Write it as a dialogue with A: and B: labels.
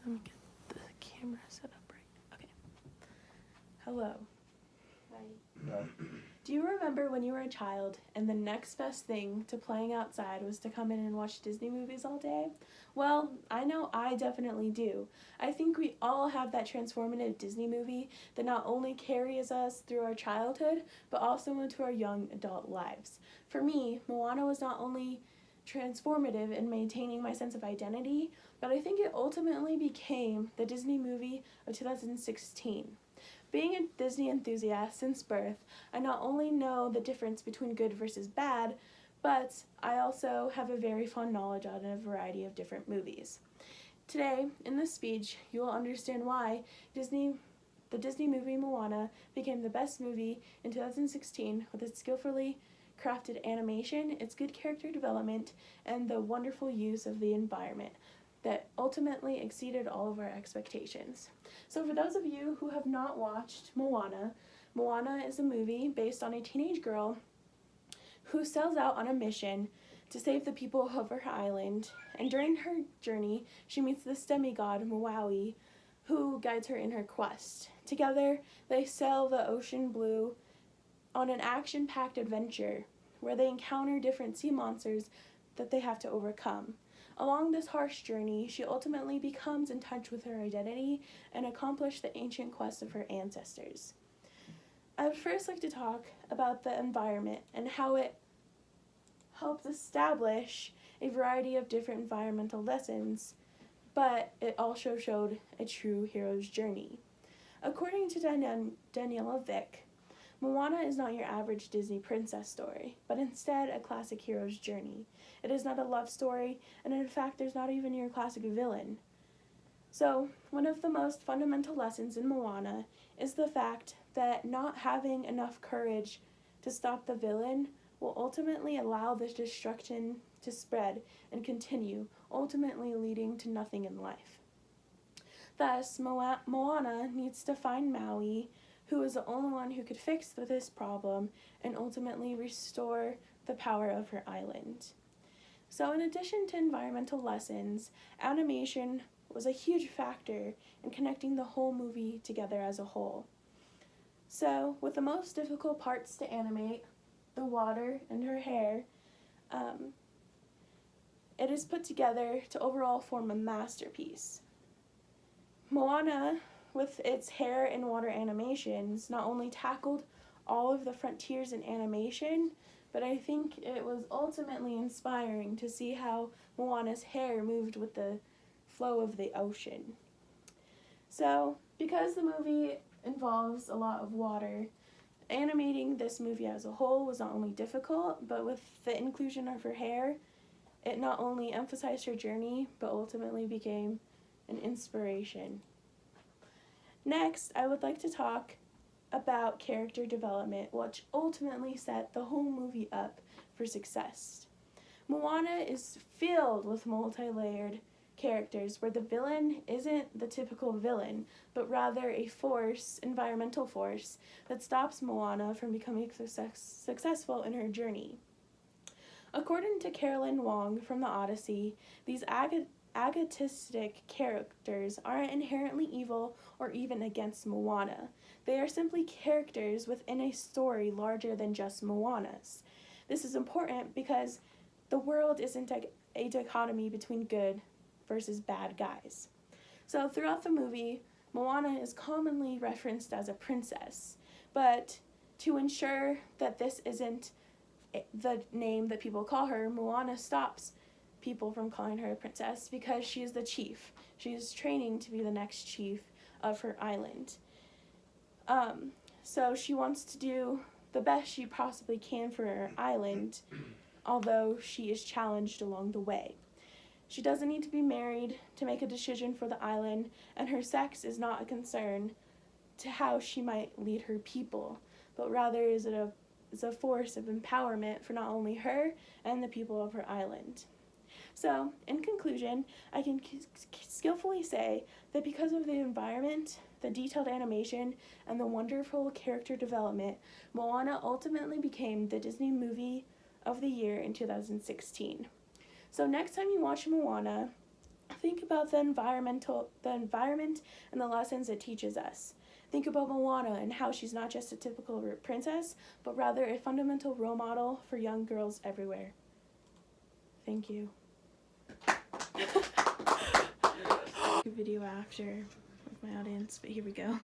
A: Let me get the camera set up right. Okay. Hello. Hi. Do you remember when you were a child and the next best thing to playing outside was to come in and watch Disney movies all day? Well, I know I definitely do. I think we all have that transformative Disney movie that not only carries us through our childhood, but also into our young adult lives. For me, Moana was not only transformative in maintaining my sense of identity, but I think it ultimately became the Disney movie of 2016. Being a Disney enthusiast since birth, I not only know the difference between good versus bad, but I also have a very fond knowledge on a variety of different movies. Today, in this speech, you will understand why the Disney movie Moana became the best movie in 2016 with its skillfully crafted animation, its good character development, and the wonderful use of the environment that ultimately exceeded all of our expectations. So for those of you who have not watched Moana, Moana is a movie based on a teenage girl who sets out on a mission to save the people of her island, and during her journey, she meets this demigod, Maui, who guides her in her quest. Together, they sail the ocean blue on an action-packed adventure where they encounter different sea monsters that they have to overcome. Along this harsh journey, she ultimately becomes in touch with her identity and accomplishes the ancient quest of her ancestors. I would first like to talk about the environment and how it helped establish a variety of different environmental lessons, but it also showed a true hero's journey. According to Daniela Vick, Moana is not your average Disney princess story, but instead a classic hero's journey. It is not a love story, and in fact, there's not even your classic villain. So, one of the most fundamental lessons in Moana is the fact that not having enough courage to stop the villain will ultimately allow this destruction to spread and continue, ultimately leading to nothing in life. Thus, Moana needs to find Maui, who is the only one who could fix this problem and ultimately restore the power of her island. So in addition to environmental lessons, animation was a huge factor in connecting the whole movie together as a whole. So with the most difficult parts to animate, the water and her hair, it is put together to overall form a masterpiece. Moana, with its hair and water animations, not only tackled all of the frontiers in animation, but I think it was ultimately inspiring to see how Moana's hair moved with the flow of the ocean. So, because the movie involves a lot of water, animating this movie as a whole was not only difficult, but with the inclusion of her hair, it not only emphasized her journey, but ultimately became an inspiration. Next, I would like to talk about character development, which ultimately set the whole movie up for success. Moana is filled with multi-layered characters where the villain isn't the typical villain, but rather a force, environmental force, that stops Moana from becoming successful in her journey. According to Carolyn Wong from The Odyssey, these agonistic characters aren't inherently evil or even against Moana. They are simply characters within a story larger than just Moana's. This is important because the world isn't a dichotomy between good versus bad guys. So throughout the movie, Moana is commonly referenced as a princess, but to ensure that this isn't the name that people call her, Moana stops people from calling her a princess because she is the chief. She is training to be the next chief of her island. So she wants to do the best she possibly can for her island, although she is challenged along the way. She doesn't need to be married to make a decision for the island, and her sex is not a concern to how she might lead her people, but rather is a force of empowerment for not only her and the people of her island. So, in conclusion, I can skillfully say that because of the environment, the detailed animation, and the wonderful character development, Moana ultimately became the Disney movie of the year in 2016. So next time you watch Moana, Think about the environment and the lessons it teaches us. Think about Moana and how she's not just a typical princess, but rather a fundamental role model for young girls everywhere. Thank you. Video after with my audience, but here we go.